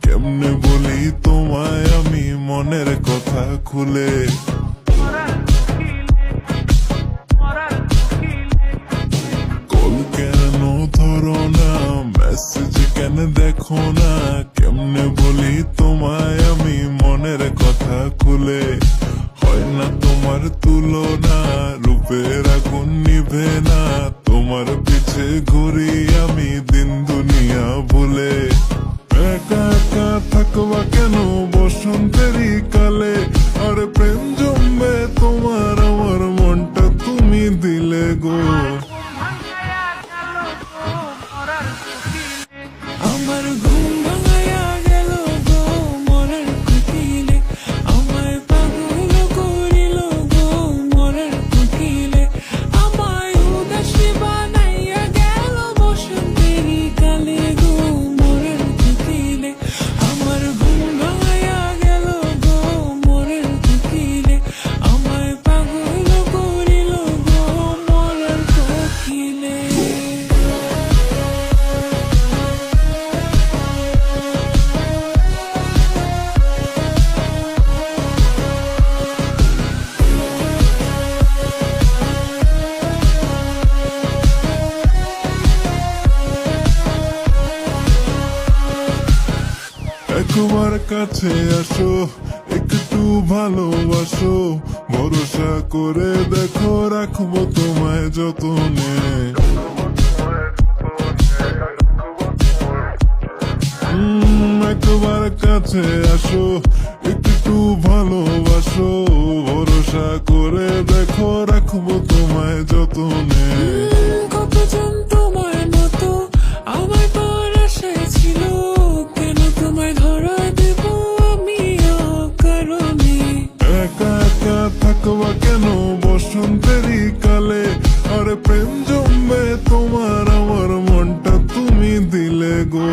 কেমনে বলি তোমায় আমি মনের কথা খুলে। কল কেন ধরো না, মেসেজ কেন দেখো না, কেমনে বলি তোমায় আমি মনের কথা খুলে। হয় না তোমার তুলনা, রূপের আগুন নিভে না, তোমার পিছে ঘুরি আমি দিন দুনিয়া ভুলে। একা একা থাকবা কেন বসন্তেরই কালে, আর প্রেম জমবে তোমার আমার মনটা তুমি দিলে গো। আমার ঘুম ভাঙায়া গেল গো মরার কুকিলে, আমায় পাগল করিল গো মরার কুকিলে, আমায় উদাসী বানাইয়া গেল বসন্তেরই কালে গো মরার কুকিলে। আমার ঘুম ভাঙায়া গেল গো মরার কুকিলে, আমায় পাগল করিল গো মরার কুকিলে। একবার কাছে আসো, একটু ভালোবাসো, ভরসা করে দেখো রাখবো তোমায় যতনে। একবার কাছে আসো, একটু ভালোবাসো, ভরসা করে দেখো রাখবো তোমায় যতনে। কতজন তোমার মতো আমার পর আশায় ছিল, কেন তোমায় ধরা দেব আমি অকারণে। একা একা থাকবা কেন বসন্তেরই কালে, আর প্রেম জমবে তোমার আমার মনটা তুমি দিলে গো।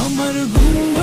আমার ঘুম